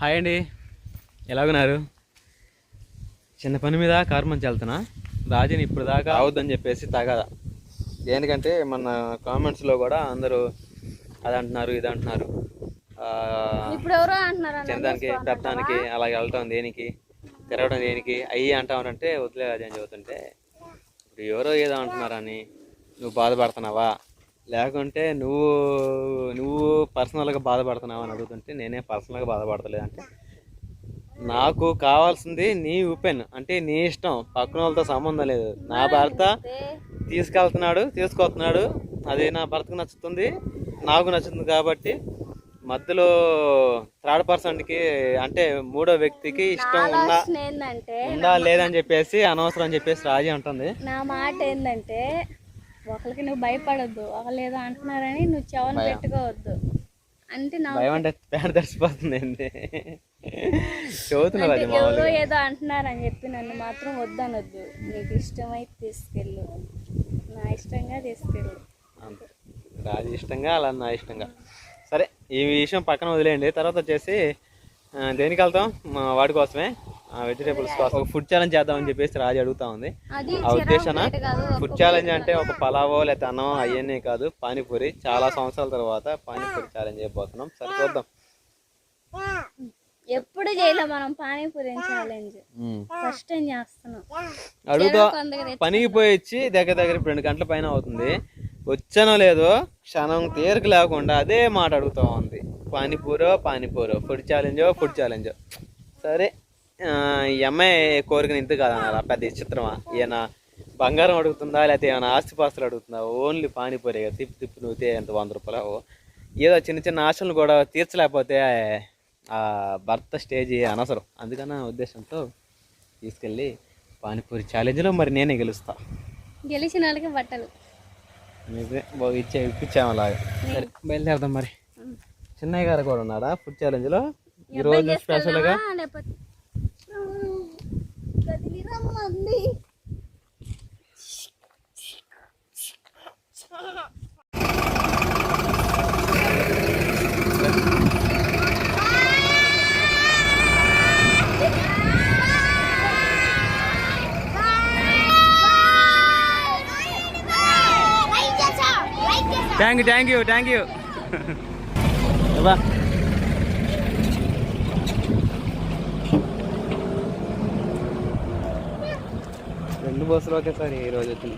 Hi అండి, ఎలాగున్నారు? చిన్న పని మీద కారు మంచి వెళ్తున్నా. రాజుని ఇప్పుడు దాకా అవద్దని చెప్పేసి తగదా. దేనికంటే మన కామెంట్స్లో కూడా అందరూ అది అంటున్నారు, ఇది అంటున్నారు. చిన్నదానికి పెద్దానికి అలాగే వెళ్ళటం దేనికి, తిరగడం దేనికి, అయ్యి అంటామంటే వదిలే అది అని చెబుతుంటే ఇప్పుడు ఎవరో ఏదో అంటున్నారని నువ్వు బాధపడుతున్నావా, లేకుంటే నువ్వు పర్సనల్గా బాధపడుతున్నావా అని అడుగుతుంటే నేనే పర్సనల్గా బాధపడతలేదు. అంటే నాకు కావాల్సింది నీ ఓపెన్, అంటే నీ ఇష్టం, పక్కన వాళ్ళతో సంబంధం లేదు. నా భర్త తీసుకొస్తున్నాడు, అది నా భర్తకు నచ్చుతుంది, నాకు నచ్చుతుంది. కాబట్టి మధ్యలో థర్డ్ పర్సన్కి అంటే మూడో వ్యక్తికి ఇష్టం ఉందా లేదని చెప్పేసి అనవసరం అని చెప్పేసి రాజీ అంటుంది. నా మాట ఏంటంటే ఒకరికి నువ్వు భయపడద్దు, ఒకళ్ళు ఏదో అంటున్నారని నువ్వు చెవని పెట్టుకోవద్దు. అంటే భయం అంటే పేడ తడిసిపోతుంది అండి. చదువుతున్నారు అది ఎవరో ఏదో అంటున్నారని చెప్పి నన్ను మాత్రం వద్దనొద్దు. నీకు ఇష్టమైతే తీసుకెళ్ళు, నా ఇష్టంగా తీసుకెళ్ళు. అంతే, రాజు ఇష్టంగా అలా నా ఇష్టంగా. సరే, ఈ విషయం పక్కన వదిలేయండి. తర్వాత వచ్చేసి దేనికి వెళ్తాం? వాడి కోసమే, వెజిటేబుల్స్ కోసం ఒక ఫుడ్ ఛాలెంజ్ చేద్దామని చెప్పేసి రాజు అడుగుతా ఉంది. ఆ ఉద్దేశాన ఫుడ్ ఛాలెంజ్ అంటే ఒక పలావో లేకపోతే అన్నం అవన్నీ కాదు, పానీపూరి. చాలా సంవత్సరాల తర్వాత పానీపూరి ఛాలెంజ్ చేయబోతున్నాం. సరే చూద్దాం. ఎప్పుడు చేయలే మనం పానీపూరి ఛాలెంజ్, ఫస్ట్ టైం చేస్తున్నాం. అడుగుతా, పనికి పోయి వచ్చి దగ్గర 2 గంటల పైన అవుతుంది. వచ్చానో లేదో క్షణం తీరిక లేకుండా అదే మాట అడుగుతా ఉంది. పానీపూరో ఫుడ్ ఛాలెంజో. సరే, ఈ అమ్మాయి కోరికని ఇంత కాదన్నారా? పెద్ద చిత్రమా? ఈయన బంగారం అడుగుతుందా లేకపోతే ఏమైనా ఆస్తిపాస్తులు అడుగుతుందా? ఓన్లీ పానీపూరి. తిప్పి నువ్వుతే ఎంత 100 రూపాయలు. ఏదో చిన్న ఆశలు కూడా తీర్చలేకపోతే ఆ భర్త స్టేజీ అనవసరం. అందుకని ఉద్దేశంతో తీసుకెళ్ళి పానీపూరి ఛాలెంజ్లో మరి నేనే గెలుస్తా. గెలిచిన వాళ్ళకి బట్టలు ఇప్పించాము అలాగా. సరే, బయలుదేరదాం. మరి చిన్నయ్య గారు కూడా ఉన్నాడా ఫుడ్ ఛాలెంజ్లో ఈరోజు స్పెషల్గా? థ్యాంక్ యూ 2 బస్సులు ఒకేసారి ఈరోజు వచ్చింది.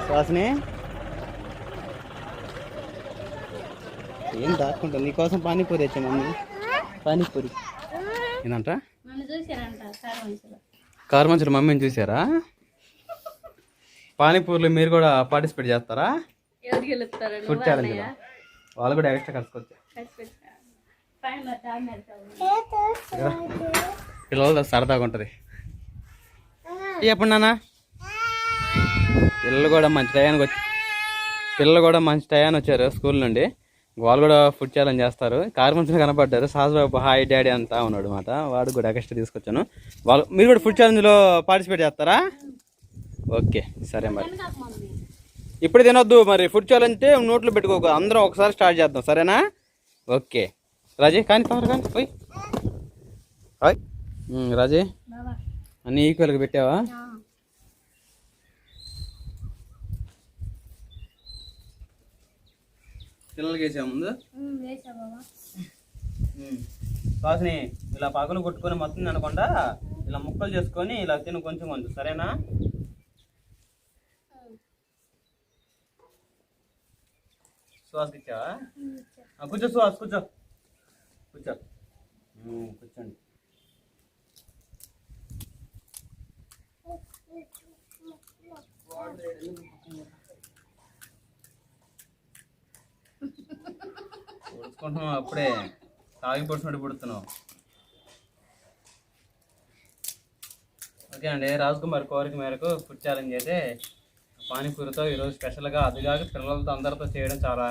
శ్వాసనే ఏం దాక్కుంటా, నీకోసం పానీపూరి తెచ్చా మమ్మీ. పానీపూరి ఏంటంట? కారు మంచులు మమ్మీని చూసారా? పానీపూరిలో మీరు కూడా పార్టిసిపేట్ చేస్తారా? ఫుడ్ ఛాలెంజ్లో వాళ్ళు కూడా ఎక్స్ట్రా కలుసుకోవచ్చు. పిల్లలతో సరదాగా ఉంటుంది. ఎప్పుడు నాన్న పిల్లలు కూడా మంచి టయానికి వచ్చారు స్కూల్ నుండి. వాళ్ళు కూడా ఫుడ్ ఛాలెంజ్ చేస్తారు. కారు మంచిగా కనపడ్డారు. సాజుబాబు హాయ్ డాడీ అంతా ఉన్నాడు అనమాట. వాడు కూడా ఎక్స్ట్రా తీసుకొచ్చాను. మీరు కూడా ఫుడ్ ఛాలెంజ్లో పార్టిసిపేట్ చేస్తారా? ఓకే, సరే. మరి ఇప్పుడు తినొద్దు, మరి ఫుడ్ ఛాలెంజ్ అంటే నోట్లో పెట్టుకోక, అందరం ఒకసారి స్టార్ట్ చేద్దాం, సరేనా? ఓకే రాజీ, కానీ పోయి. హాయ్ రాజీ, అన్నీ ఈక్వల్గా పెట్టావా? పిల్లలకి వేసావు ముందు. కాసుని ఇలా పగలు కొట్టుకొని మొత్తం అనకుండా ఇలా ముక్కలు చేసుకొని ఇలా తిను కొంచెం, సరేనా? సుహాస్కి ఇచ్చావా? కూర్చో సుహాస్, కూర్చోండి. పొడుచుకుంటున్నావు, అప్పుడే తాగి పొడిచినట్టు పుడుతున్నావు. ఓకే అండి, రాజ్కుమార్ కోరిక మేరకు ఫుడ్ ఛాలెంజ్ అయితే పానీపూరితో ఈరోజు స్పెషల్గా, అదిగాక పిల్లలతో అందరితో చేయడం చాలా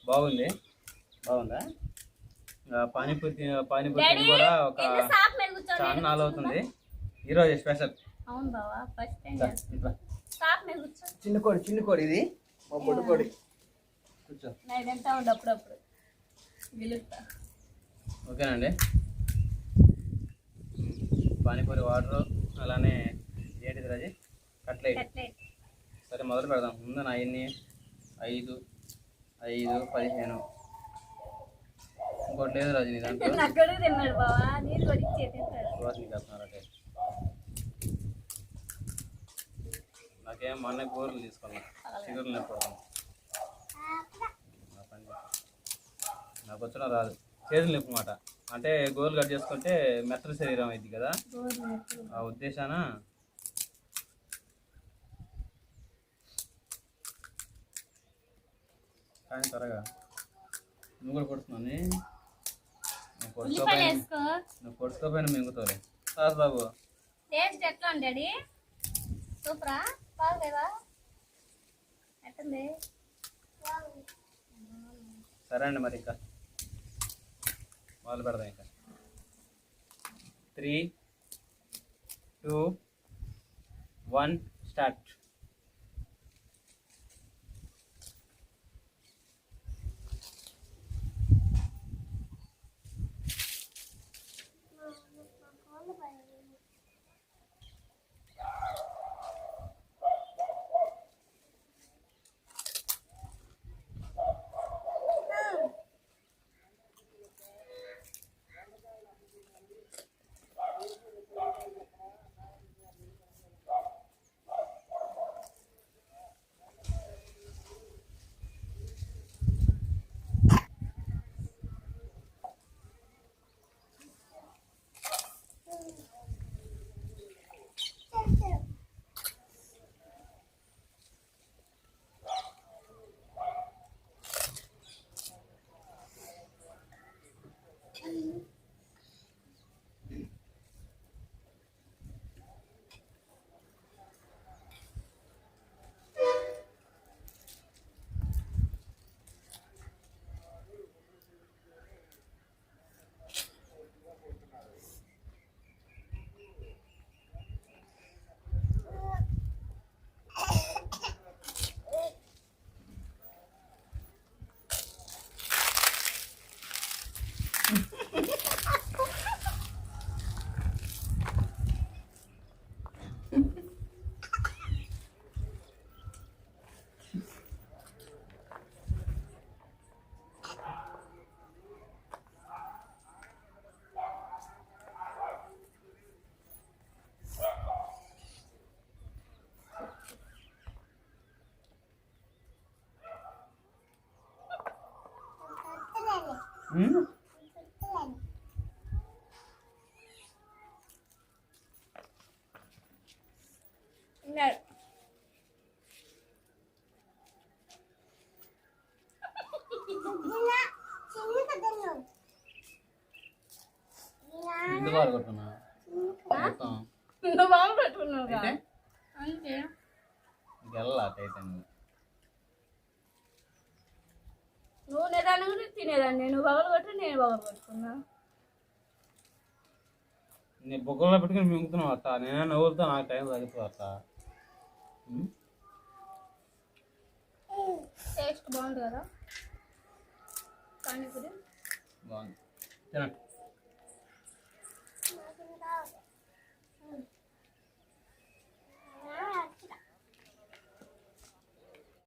బాగుందా? పానీపూరి కూడా ఒక చాలా అవుతుంది. ఈరోజు స్పెషల్. చిన్న కోడి ఇది, మా బొడ్డు కోడి. కూర్చో. గెలుస్తా. ఓకేనండి. పానీపూరి వాటర్ అలానే ఏంటిది రాజీ కట్లెట్. సరే మొదలు పెడదాం. ముందు నా ఎన్ని 5 5 15 ఇంకోటి లేదు రాజు నీ దాంట్లో తిన్నాడు బావా, నీళ్ళు కొడిచ్చే తింటాడు. నీకు వస్తున్నారటే నాకేం మొన్న గోర్లు తీసుకున్నా చిగురులు లేకపోవడం నాకు వచ్చిన రాదు. చేతులు నొప్పి మాట అంటే గోర్లు కట్ చేసుకుంటే మెత్తల శరీరం అయింది కదా ఆ ఉద్దేశాన. కానీ త్వరగా నువ్వు కూడా కొడుతున్నాను. నువ్వు కొట్టుకోపోయినా మింగుతావులే. కాదు బాబు టేస్ట్ ఎట్లా ఉంది డాడీ? సూపరా? బాగులేదా? ఎట్టుంది? సరే అండి మరి ఇంకా మొదలు పెడదాం. ఇంకా 3 2 1 స్టార్ట్. ఎందుకు ఆడుకుంటున్నా నువ్వు బాగా పెట్టుకున్నావు అంతే. గెల్లటైతే నువ్వు నిదానంగా తినేదాన్ని. నువ్వు బగలు కొట్టి నేను బగలు కొట్టుకున్నా. నీ బొగ్గల్లో పెట్టుకుని మింగుతున్నావు అత్త. నేనే నవ్వులుతా నాకు టైం తగ్గుతుంది అత్త. టేస్ట్ బాగుంది కదా పానీపూరి? బాగుంది తినండి.